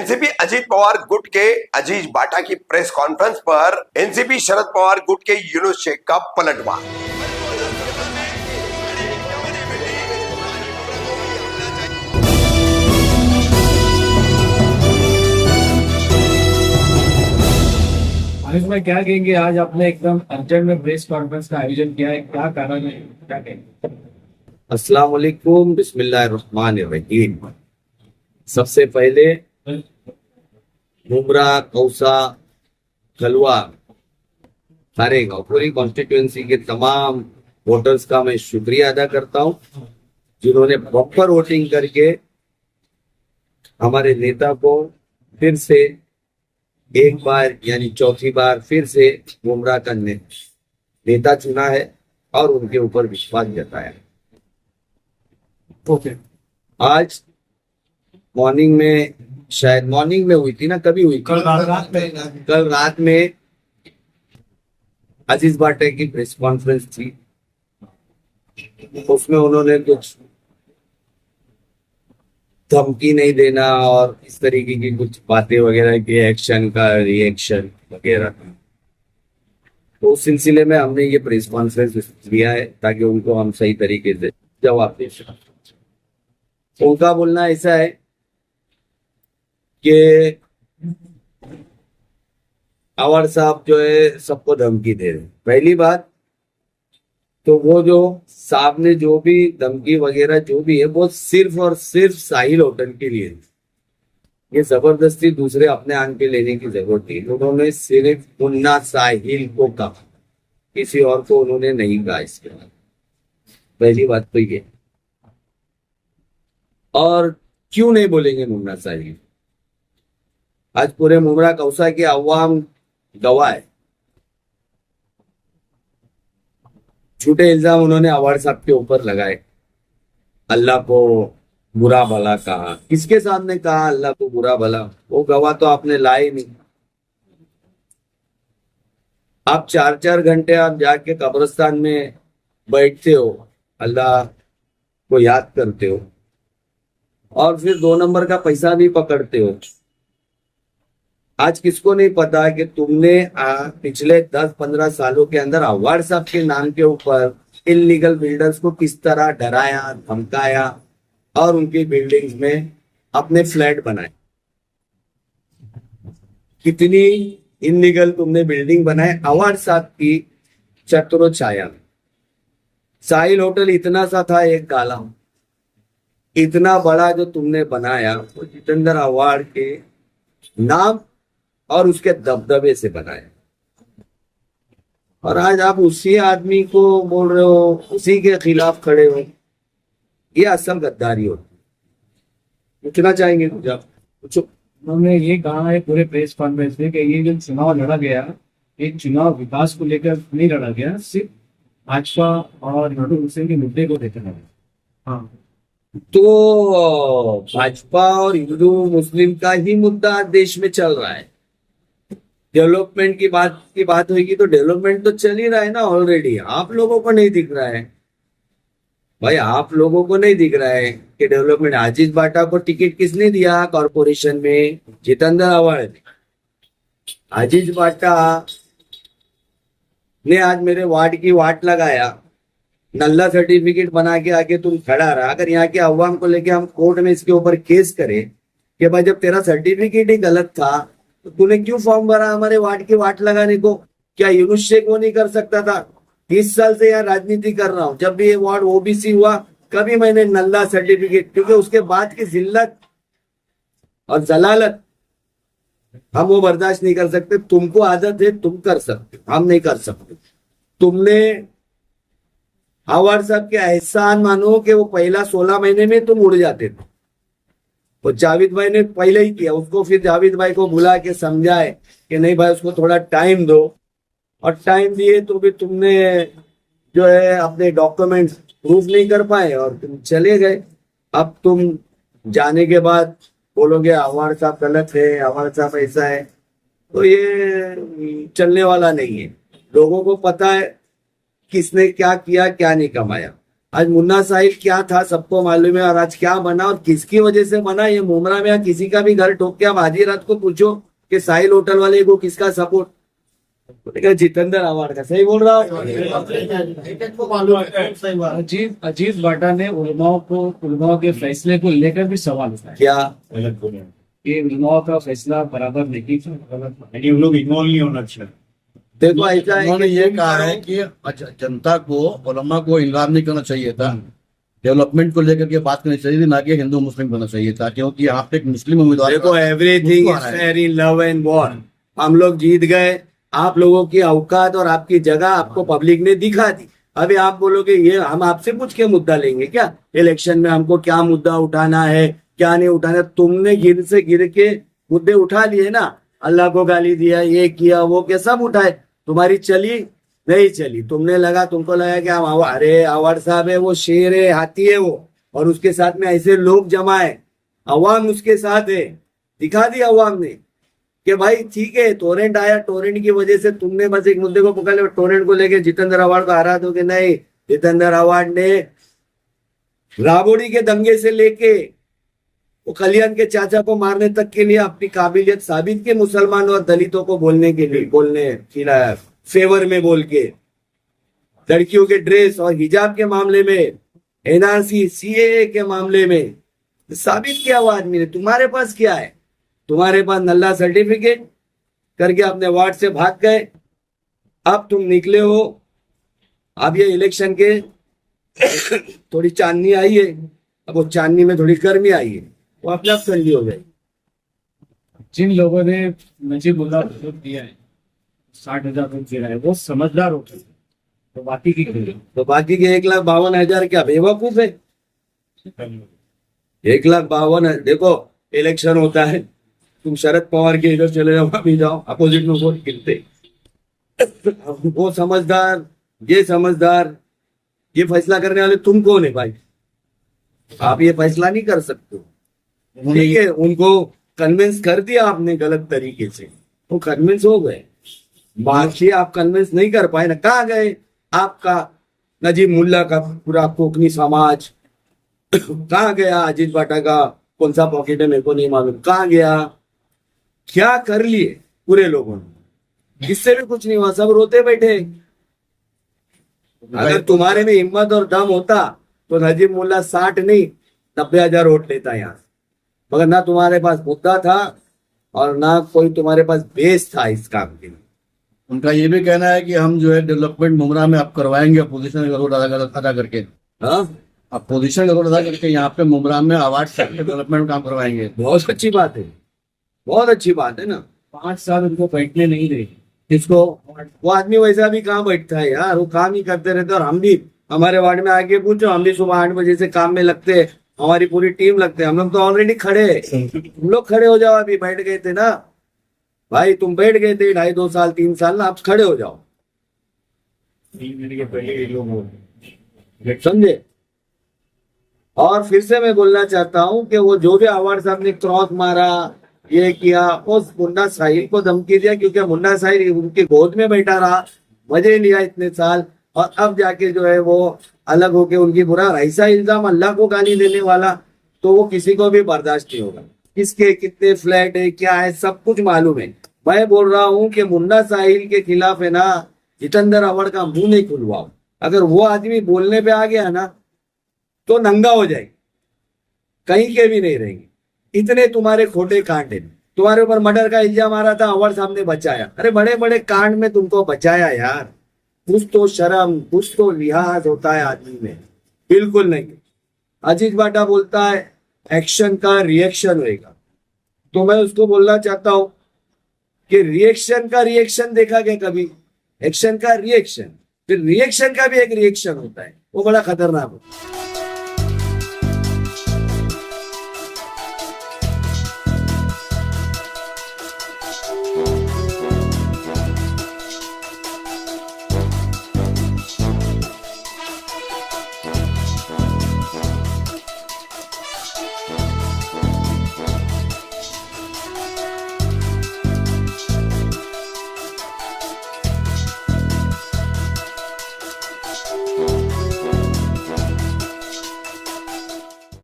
NCP Ajit Pawar गुट के अजीज बाटा की प्रेस कॉन्फ्रेंस पर एनसीपी शरद पवार गुट के यूनुस शेख का पलटवार। आयुष भाई क्या कहेंगे, आज आपने एकदम अर्जेंट में प्रेस कॉन्फ्रेंस का आयोजन किया है, क्या कारण है, क्या कहेंगे? अस्सलाम वालेकुम, बिस्मिल्लाहिर्रहमानिर्रहीम। सबसे पहले मुमरा, कौसा, खलवा, खारेगांव पूरी कॉन्स्टिट्यूएंसी के तमाम वोटर्स का मैं शुक्रिया अदा करता हूं, जिन्होंने प्रॉपर वोटिंग करके हमारे नेता को फिर से एक बार यानी चौथी बार फिर से मुमरा का नेता चुना है और उनके ऊपर विश्वास जताया। ओके, आज मॉर्निंग में, शायद मॉर्निंग में हुई थी ना, कभी हुई थी? कल रात में अजीज बाटे की प्रेस कॉन्फ्रेंस थी। उसमें उन्होंने कुछ धमकी नहीं देना और इस तरीके की कुछ बातें वगैरह की, एक्शन का रिएक्शन वगैरह, तो उस सिलसिले में हमने ये प्रेस कॉन्फ्रेंस लिया है ताकि उनको हम सही तरीके से जवाब दे सकें। उनका बोलना ऐसा है कि अवार साहब जो है सबको धमकी दे रहे। पहली बात तो वो जो साहब ने जो भी धमकी वगैरह जो भी है वो सिर्फ और सिर्फ साहिल होटल के लिए, ये जबरदस्ती दूसरे अपने आन पे लेने की जरूरत नहीं। उन्होंने सिर्फ मुन्ना साहिल को कहा, किसी और को उन्होंने नहीं कहा इसके बाद। पहली बात तो ये। और क्यों नहीं बोलेंगे मुन्ना साहिल? आज पूरे मुमरा कौसा के अवाम गवाह है। झूठे इल्जाम उन्होंने अवार्ड साहब के ऊपर लगाए, अल्लाह को बुरा भला कहा। किसके सामने कहा अल्लाह को बुरा भला? वो गवाह तो आपने लाए नहीं। आप 4-4 घंटे आप जाके कब्रिस्तान में बैठते हो, अल्लाह को याद करते हो और फिर 2 नंबर का पैसा भी पकड़ते हो। आज किसको नहीं पता कि तुमने पिछले 10-15 सालों के अंदर अवार्ड साहब के नाम के ऊपर इलीगल बिल्डर्स को किस तरह डराया, धमकाया और उनकी बिल्डिंग्स में अपने फ्लैट बनाए। कितनी इलीगल तुमने बिल्डिंग बनाए अवार्ड साहब की छत्रो छाया में। साहिल होटल इतना सा था, एक काला, इतना बड़ा जो तुमने बनाया वो जितेंद्र अवार्ड के नाम और उसके दबदबे से बनाया। और आज आप उसी आदमी को बोल रहे हो, उसी के खिलाफ खड़े हो। ये असल गद्दारी होती है। पूछना चाहेंगे कुछ आप? पूछो। उन्होंने ये कहा है पूरे प्रेस कॉन्फ्रेंस में कि ये जो चुनाव लड़ा गया, एक चुनाव विकास को लेकर नहीं लड़ा गया, सिर्फ भाजपा और नडू हुसैन के मुद्दे को लेकर लड़ा। हाँ, तो भाजपा और हिंदू मुस्लिम का ही मुद्दा देश में चल रहा है। डेवलपमेंट की बात होगी तो डेवलपमेंट तो चल ही रहा है ना ऑलरेडी। आप लोगों को नहीं दिख रहा है भाई, आप लोगों को नहीं दिख रहा है कि डेवलपमेंट। अजीत बाटा को टिकट किसने दिया कॉरपोरेशन में? जितेंद्र अवार्ड ने। अजीत बाटा ने आज मेरे वार्ड की वाट लगाया, नल्ला सर्टिफिकेट बना के आके तुम खड़ा रहा। अगर यहाँ के अवाम को लेके हम कोर्ट में इसके ऊपर केस करें कि भाई जब तेरा सर्टिफिकेट ही गलत था तो तूने क्यों फॉर्म भरा हमारे वार्ड की वाट लगाने को? क्या यूनुस शेख वो नहीं कर सकता था? 30 साल से यहाँ राजनीति कर रहा हूं, जब भी ये वार्ड ओबीसी हुआ कभी मैंने नल्ला सर्टिफिकेट, क्योंकि उसके बाद की जिल्लत और जलालत हम वो बर्दाश्त नहीं कर सकते। तुमको आदत है, तुम कर सकते, हम नहीं कर सकते। तुमने अवार्ड साहब के एहसान मानो कि वो पहला 16 महीने में तुम उड़ जाते थे। वो जावेद भाई ने पहले ही किया, उसको फिर जावेद भाई को बुला के समझाए कि नहीं भाई उसको थोड़ा टाइम दो, और टाइम दिए तो भी तुमने जो है अपने डॉक्यूमेंट्स प्रूफ नहीं कर पाए और तुम चले गए। अब तुम जाने के बाद बोलोगे अवार्ड साहब गलत है, अवार्ड साहब ऐसा है, तो ये चलने वाला नहीं है। लोगों को पता है किसने क्या किया, क्या नहीं कमाया। आज मुन्ना साहिल क्या था सबको मालूम है, और आज क्या बना और किसकी वजह से बना, ये मुमरा में या किसी का भी घर ठोक के आप आधी रात को पूछो कि साहिल होटल वाले को किसका सपोर्ट, बोलेगा जितेंद्र आवाड का। सही बोल रहा हूँ? अजीत बाटा ने उलमाओं के फैसले को लेकर भी सवाल उठाया क्या कि उलमाओं का फैसला बराबर नहीं था, गलत था। यानी हम लोग इन्वॉल्व नहीं होना चाहिए। देखो ऐसा है उन्होंने कि ये कहा है कि जनता को, उलमा को इल्हाम नहीं करना चाहिए था, डेवलपमेंट को लेकर के बात करनी चाहिए थी, ना कि हिंदू मुस्लिम करना चाहिए था, क्योंकि यहाँ पे एक मुस्लिम उम्मीदवार देखो everything is fair in love and war. हम लोग जीत गए, आप लोगों की औकात और आपकी जगह आपको पब्लिक ने दिखा दी। अभी आप बोलोगे ये हम आपसे पूछ के मुद्दा लेंगे क्या, इलेक्शन में हमको क्या मुद्दा उठाना है क्या नहीं उठाना। तुमने गिर से गिर के मुद्दे उठा लिए ना, अल्लाह को गाली दिया, ये किया वो क्या, सब उठाए, तुम्हारी चली नहीं चली। तुमने लगा, तुमको लगा कि हम अरे आवाड साहब है, वो शेर है, हाथी है वो, और उसके साथ में ऐसे लोग जमा है, अवाम उसके साथ है। दिखा दिया अवाम ने कि भाई ठीक है, टोरेंट आया, टोरेंट की वजह से तुमने बस एक मुद्दे को पकड़ लिया, टोरेंट को लेके जितेंद्र आवाड को हरा दो कि नहीं। जितेंद्र आवाड ने राबोड़ी के दंगे से लेके वो कल्याण के चाचा को मारने तक के लिए अपनी काबिलियत साबित की, मुसलमान और दलितों को बोलने के लिए, बोलने फेवर में बोल के, लड़कियों के ड्रेस और हिजाब के मामले में, एनआरसी सीएए के मामले में साबित किया वो आदमी ने। तुम्हारे पास क्या है? तुम्हारे पास नल्ला सर्टिफिकेट करके अपने वार्ड से भाग गए, अब तुम निकले हो, अब ये इलेक्शन के थोड़ी चांदनी आई है, अब वो चांदनी में थोड़ी गर्मी आई है, वो अपने आप ठंडी हो जाएगी। जिन लोगों ने नजीबुल्लाह को वोट दिया है, 60,000 वोट दिया है, वो समझदार वोट है, तो बाकी की क्यों? तो बाकी के 1,52,000 क्या बेवकूफ है? 1,52,000 देखो इलेक्शन होता है, तुम शरद पवार के इधर चले जाओ, अभी जाओ, अपोजिट में वोट गिरते। वो समझदार, ये समझदार, ये फैसला करने वाले तुम कौन है भाई? आप ये फैसला नहीं कर सकते। ठीक है, उनको कन्विंस कर दिया आपने गलत तरीके से, वो कन्विंस हो गए, बाकी आप कन्विंस नहीं कर पाए ना। कहाँ गए आपका नजीब मुल्ला का पूरा कोकनी समाज? कहाँ गया अजीत बाटा का कौन सा पॉकेट है मेरे को नहीं मालूम, कहाँ गया? क्या कर लिए पूरे लोगों ने? इससे भी कुछ नहीं हुआ, सब रोते बैठे। अगर तुम्हारे में हिम्मत और दम होता तो नजीब मुल्ला 60 नहीं 90,000 वोट लेता यहाँ से, मगर ना तुम्हारे पास मुद्दा था और ना कोई तुम्हारे पास बेस था इस काम के लिए। उनका ये भी कहना है कि हम जो है डेवलपमेंट मुमरा में आप करवाएंगे, अपोजिशन का रोल अदा करके, हाँ, अपोजिशन का रोल अदा करके यहाँ पे मुमरा में अवार्ड से डेवलपमेंट काम करवाएंगे। बहुत अच्छी बात है, बहुत अच्छी बात है ना। 5 साल उनको बैठने नहीं दे। इसको वो आदमी वैसा भी कहाँ बैठता है यार, वो काम ही करते रहते। और हम भी, हमारे वार्ड में आके पूछो, हम भी सुबह 8 बजे से काम में लगते हैं, हमारी पूरी टीम लगते हैं। हम लोग तो ऑलरेडी खड़े हैं, तुम लोग खड़े हो जाओ। अभी बैठ गए थे ना भाई, तुम बैठ गए थे 2.5 साल 3 साल ना, आप खड़े हो जाओ, 3 महीने के पहले ये लोग वोट समझे। और फिर से मैं बोलना चाहता हूँ कि वो जो भी आवाड साहब ने क्रॉस मारा, ये किया, उस मुन्ना साहिल को धमकी दिया, क्योंकि मुन्ना साहिल उनकी गोद में बैठा रहा, मजे लिया इतने साल, और अब जाके जो है वो अलग होके उनकी बुरा ऐसा इल्जाम अल्लाह को गाली देने वाला, तो वो किसी को भी बर्दाश्त नहीं होगा। किसके कितने फ्लैट है, क्या है, सब कुछ मालूम है। मैं बोल रहा हूँ कि मुन्ना साहिल के खिलाफ है ना, जितेंद्र आवाड का मुंह नहीं खुलवाओ। अगर वो आदमी बोलने पे आ गया ना तो नंगा हो जाएगी, कहीं के भी नहीं रहेंगे। इतने तुम्हारे खोटे कांड है, तुम्हारे ऊपर मर्डर का इल्जाम आ रहा था, आवाड साहब ने बचाया। अरे बड़े बड़े कांड में तुमको बचाया यार, कुछ तो शर्म, कुछ तो लिहाज होता है आदमी में। बिल्कुल नहीं। अजीत बाटा बोलता है एक्शन का रिएक्शन होगा, तो मैं उसको बोलना चाहता हूं कि रिएक्शन का रिएक्शन देखा गया कभी? एक्शन का रिएक्शन, फिर रिएक्शन का भी एक रिएक्शन होता है, वो बड़ा खतरनाक होता है।